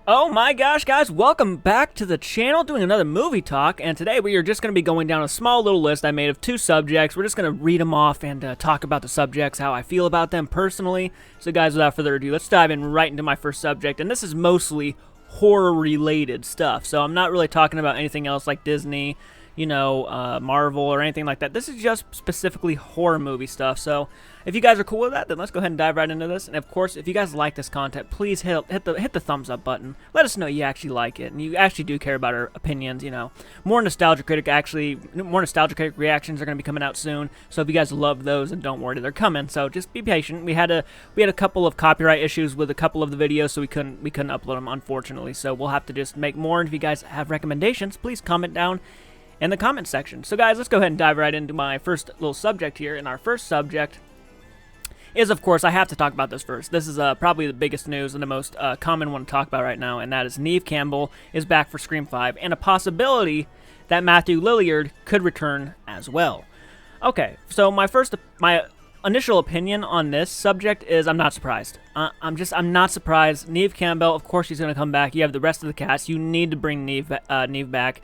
Oh my gosh, guys, welcome back to the channel doing another movie talk, and today we are just going to be going down a small little list I made of two subjects. We're just going to read them off and talk about the subjects, how I feel about them personally. So guys, without further ado, let's dive in right into my first subject, and this is mostly horror-related stuff. So I'm not really talking about anything else like Disney, Marvel or anything like that. This is just specifically horror movie stuff. So if you guys are cool with that, then let's go ahead and dive right into this. And of course, if you guys like this content, please hit the thumbs up button. Let us know you actually like it and you actually do care about our opinions. More Nostalgia Critic reactions are going to be coming out soon. So if you guys love those, and don't worry, they're coming. So just be patient. We had a couple of copyright issues with a couple of the videos, so we couldn't upload them, unfortunately. So we'll have to just make more. And if you guys have recommendations, please comment down in the comment section. So guys, let's go ahead and dive right into my first little subject here. And our first subject is, of course, I have to talk about this first. This is probably the biggest news and the most common one to talk about right now, and that is Neve Campbell is back for Scream 5, and a possibility that Matthew Lillard could return as well. Okay, so my initial opinion on this subject is I'm not surprised. I'm not surprised. Neve Campbell, of course, she's going to come back. You have the rest of the cast. You need to bring Neve back.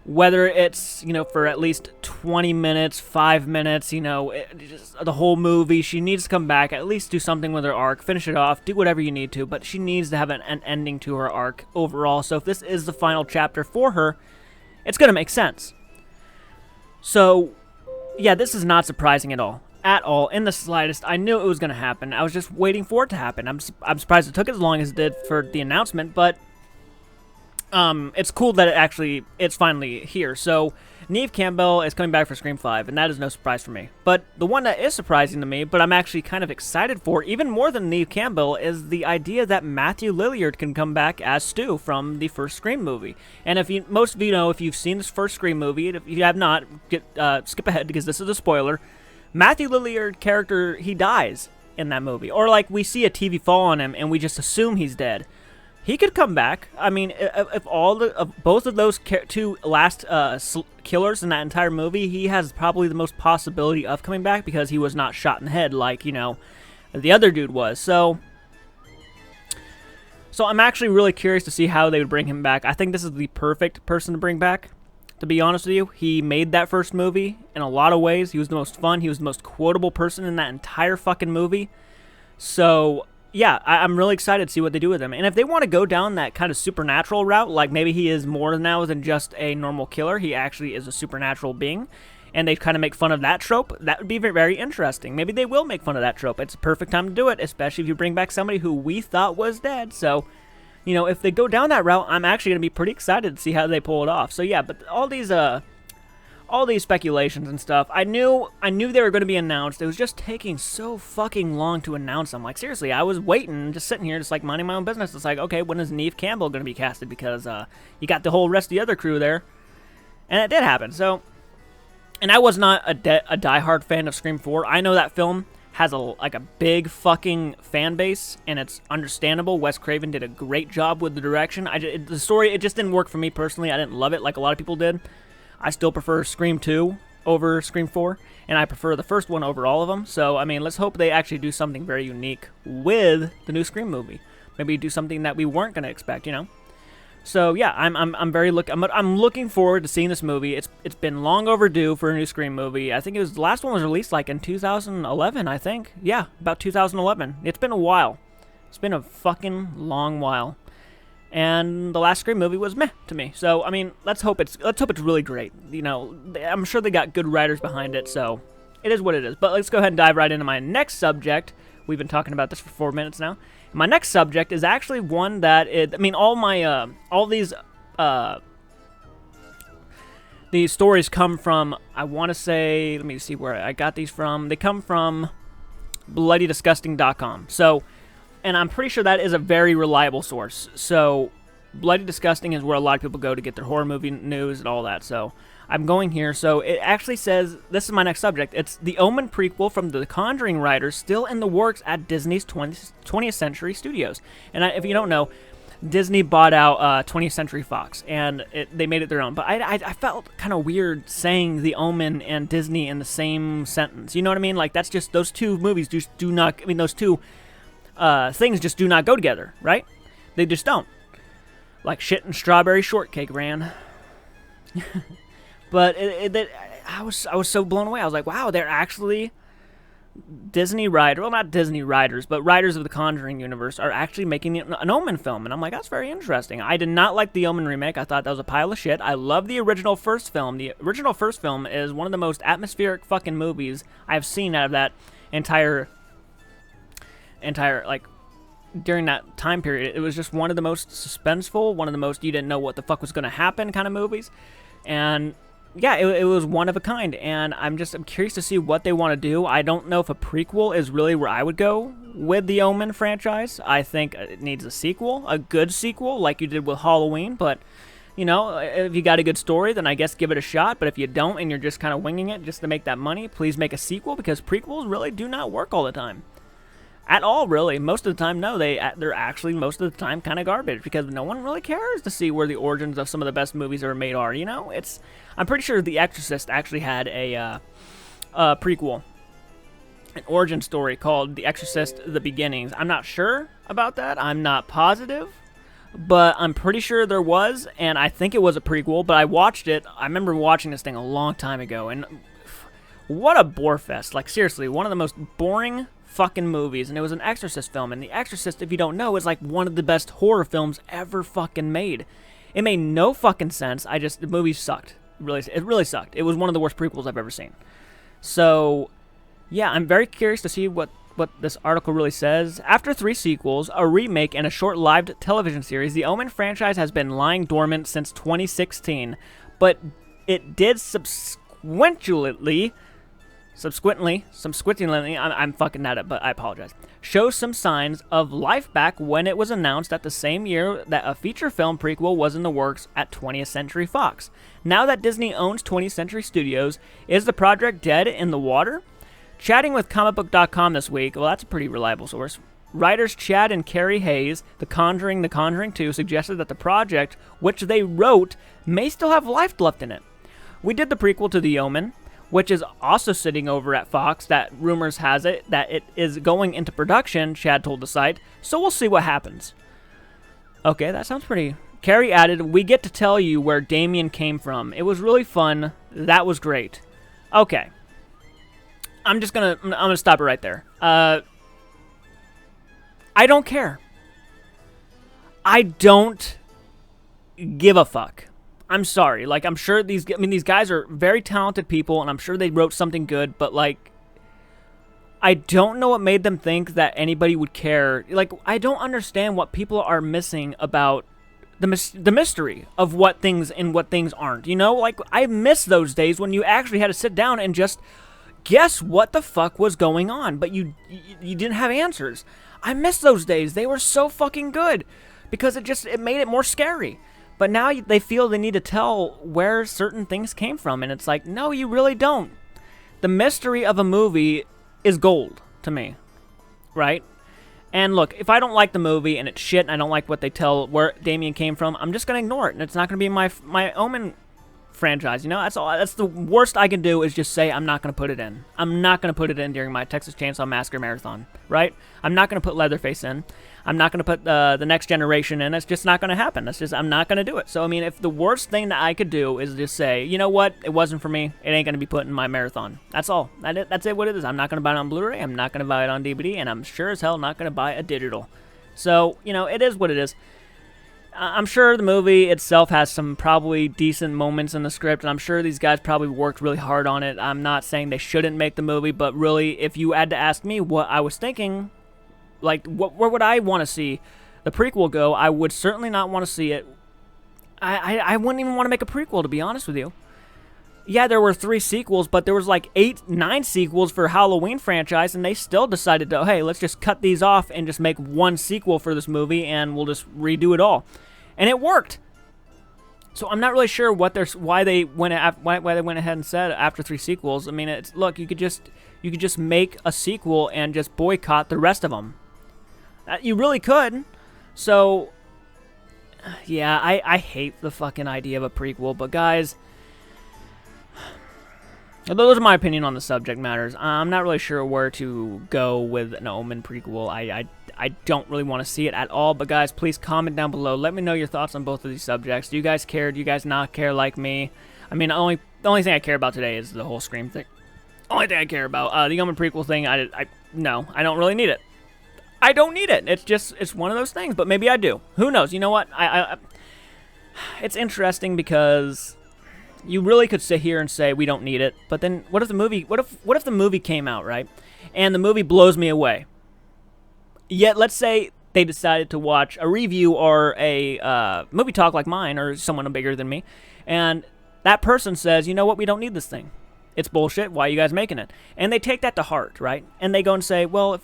Whether it's, for at least 20 minutes, 5 minutes, just the whole movie, she needs to come back, at least do something with her arc, finish it off, do whatever you need to, but she needs to have an ending to her arc overall. So if this is the final chapter for her, it's going to make sense. So, yeah, this is not surprising at all. At all, in the slightest. I knew it was going to happen. I was just waiting for it to happen. I'm surprised it took as long as it did for the announcement, but it's cool that it's finally here. So, Neve Campbell is coming back for Scream 5, and that is no surprise for me. But the one that is surprising to me, but I'm actually kind of excited for, even more than Neve Campbell, is the idea that Matthew Lillard can come back as Stu from the first Scream movie. And most of you know, if you've seen this first Scream movie, if you have not, skip ahead because this is a spoiler. Matthew Lillard character, he dies in that movie. Or like we see a TV fall on him and we just assume he's dead. He could come back. I mean, if both of those two last killers in that entire movie, he has probably the most possibility of coming back because he was not shot in the head like, the other dude was. So I'm actually really curious to see how they would bring him back. I think this is the perfect person to bring back, to be honest with you. He made that first movie in a lot of ways. He was the most fun. He was the most quotable person in that entire fucking movie. So yeah, I'm really excited to see what they do with him. And if they want to go down that kind of supernatural route, like maybe he is more now than just a normal killer, he actually is a supernatural being, and they kind of make fun of that trope, that would be very interesting. Maybe they will make fun of that trope. It's a perfect time to do it, especially if you bring back somebody who we thought was dead. So, if they go down that route, I'm actually going to be pretty excited to see how they pull it off. So yeah, but all these speculations and stuff, I knew they were going to be announced. It was just taking so fucking long to announce them. Like, seriously, I was waiting, just sitting here, just like minding my own business. It's like, okay, when is Neve Campbell going to be casted? Because you got the whole rest of the other crew there. And it did happen. So, and I was not a diehard fan of Scream 4. I know that film has a big fucking fan base, and it's understandable. Wes Craven did a great job with the direction. The story, it just didn't work for me personally. I didn't love it like a lot of people did. I still prefer Scream 2 over Scream 4, and I prefer the first one over all of them. So, I mean, let's hope they actually do something very unique with the new Scream movie. Maybe do something that we weren't going to expect, So, yeah, I'm looking forward to seeing this movie. It's been long overdue for a new Scream movie. I think the last one was released like in 2011, I think. Yeah, about 2011. It's been a while. It's been a fucking long while. And the last Scream movie was meh to me. So, I mean, let's hope it's really great. I'm sure they got good writers behind it, so it is what it is. But let's go ahead and dive right into my next subject. We've been talking about this for 4 minutes now. My next subject is actually one that these stories come from, I want to say, let me see where I got these from. They come from BloodyDisgusting.com. So, and I'm pretty sure that is a very reliable source. So, Bloody Disgusting is where a lot of people go to get their horror movie news and all that. So, I'm going here. So, it actually says, this is my next subject. It's the Omen prequel from the Conjuring writers still in the works at Disney's 20th Century Studios. And if you don't know, Disney bought out 20th Century Fox, and they made it their own. But I felt kind of weird saying The Omen and Disney in the same sentence. You know what I mean? Like, that's just, those two movies those two things just do not go together, right? They just don't. Like shit and strawberry shortcake ran. But I was so blown away. I was like, wow, they're actually Disney writers, well, not Disney writers, but writers of the Conjuring universe are actually making an Omen film. And I'm like, that's very interesting. I did not like the Omen remake. I thought that was a pile of shit. I love the original first film. The original first film is one of the most atmospheric fucking movies I've seen out of that entire, like, during that time period. It was just one of the most suspenseful, one of the most you didn't know what the fuck was going to happen kind of movies. And yeah, it was one of a kind, and I'm curious to see what they want to do. I don't know if a prequel is really where I would go with the Omen franchise. I think it needs a sequel, a good sequel, like you did with Halloween, but, you know, if you got a good story, then I guess give it a shot, but if you don't and you're just kind of winging it just to make that money, please make a sequel, because prequels really do not work all the time. At all, really. Most of the time, no. They're actually, most of the time, kind of garbage, because no one really cares to see where the origins of some of the best movies ever made are, you know? I'm pretty sure The Exorcist actually had a prequel, an origin story called The Exorcist: The Beginnings. I'm not sure about that. I'm not positive, but I'm pretty sure there was, and I think it was a prequel, but I watched it. I remember watching this thing a long time ago, and what a bore fest. Like, seriously, one of the most boring fucking movies, and it was an Exorcist film, and The Exorcist, if you don't know, is like one of the best horror films ever fucking made. It made no fucking sense. The movie sucked. It really sucked. It was one of the worst prequels I've ever seen. So, yeah, I'm very curious to see what this article really says. After 3 sequels, a remake, and a short-lived television series, the Omen franchise has been lying dormant since 2016, but it did subsequently, I'm fucking that up, but I apologize, show some signs of life back when it was announced that the same year that a feature film prequel was in the works at 20th Century Fox. Now that Disney owns 20th Century Studios, is the project dead in the water? Chatting with comicbook.com this week, well, that's a pretty reliable source, writers Chad and Carrie Hayes, The Conjuring 2, suggested that the project, which they wrote, may still have life left in it. We did the prequel to The Omen, which is also sitting over at Fox, that rumors has it that it is going into production, Chad told the site, so we'll see what happens. Okay, that sounds pretty... Carrie added, we get to tell you where Damien came from. It was really fun. That was great. Okay. I'm gonna stop it right there. I don't care. I don't give a fuck. I'm sorry. Like, I'm sure these guys are very talented people, and I'm sure they wrote something good, but, like, I don't know what made them think that anybody would care. Like, I don't understand what people are missing about the mystery of what things and what things aren't. You know, like, I miss those days when you actually had to sit down and just guess what the fuck was going on, but you didn't have answers. I miss those days. They were so fucking good because it made it more scary. But now they feel they need to tell where certain things came from, and it's like, no, you really don't. The mystery of a movie is gold to me, right? And look, if I don't like the movie and it's shit and I don't like what they tell where Damien came from, I'm just going to ignore it, and it's not going to be my Omen franchise, you know? That's the worst I can do, is just say I'm not going to put it in. I'm not going to put it in during my Texas Chainsaw Massacre marathon, right? I'm not going to put Leatherface in. I'm not going to put the Next Generation in. It's just not going to happen. I'm not going to do it. So, I mean, if the worst thing that I could do is just say, you know what, it wasn't for me, it ain't going to be put in my marathon. That's all. That's what it is. I'm not going to buy it on Blu-ray. I'm not going to buy it on DVD, and I'm sure as hell not going to buy a digital. So, you know, it is what it is. I'm sure the movie itself has some probably decent moments in the script, and I'm sure these guys probably worked really hard on it. I'm not saying they shouldn't make the movie, but really, if you had to ask me what I was thinking, like, where would I want to see the prequel go? I would certainly not want to see it. I wouldn't even want to make a prequel, to be honest with you. Yeah, there were 3 sequels, but there was like 9 sequels for Halloween franchise, and they still decided to, hey, let's just cut these off and just make one sequel for this movie, and we'll just redo it all. And it worked. So I'm not really sure why they went ahead and said after 3 sequels. I mean, look, you could just make a sequel and just boycott the rest of them. You really could. So yeah, I hate the fucking idea of a prequel, but guys, those are my opinion on the subject matters. I'm not really sure where to go with an Omen prequel. I don't really want to see it at all. But guys, please comment down below. Let me know your thoughts on both of these subjects. Do you guys care? Do you guys not care like me? I mean, the only thing I care about today is the whole Scream thing. Only thing I care about. The Omen prequel thing, no, I don't really need it. I don't need it. It's one of those things, but maybe I do. Who knows? You know what? It's interesting because you really could sit here and say we don't need it, but then what if the movie came out, right? And the movie blows me away. Yet, let's say they decided to watch a review or a movie talk like mine or someone bigger than me, and that person says, you know what, we don't need this thing. It's bullshit. Why are you guys making it? And they take that to heart, right? And they go and say, well,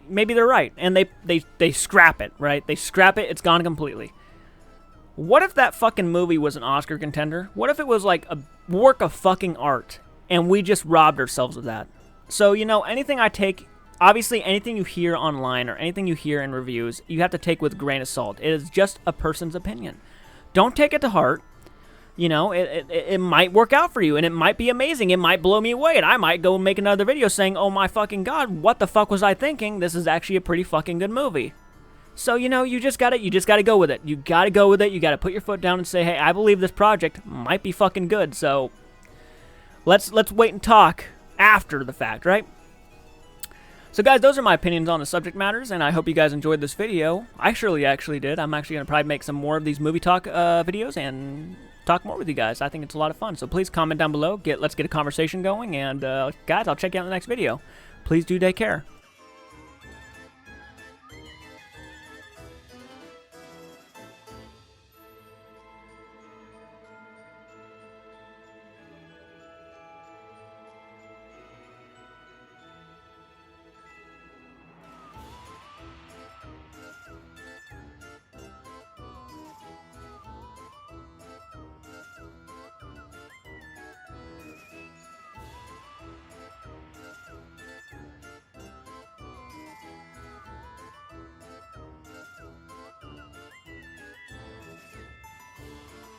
maybe they're right. And they scrap it, right? They scrap it. It's gone completely. What if that fucking movie was an Oscar contender? What if it was like a work of fucking art and we just robbed ourselves of that? So, you know, anything I take, obviously anything you hear online or anything you hear in reviews, you have to take with a grain of salt. It is just a person's opinion. Don't take it to heart. You know, it might work out for you, and it might be amazing. It might blow me away, and I might go make another video saying, oh my fucking god, what the fuck was I thinking? This is actually a pretty fucking good movie. So, you know, you just gotta go with it. You gotta go with it. You gotta put your foot down and say, hey, I believe this project might be fucking good. So, let's wait and talk after the fact, right? So, guys, those are my opinions on the subject matters, and I hope you guys enjoyed this video. I surely actually did. I'm actually gonna probably make some more of these movie talk videos and talk more with you guys. I think it's a lot of fun. So please comment down below. Let's get a conversation going. And guys, I'll check you out in the next video. Please do take care.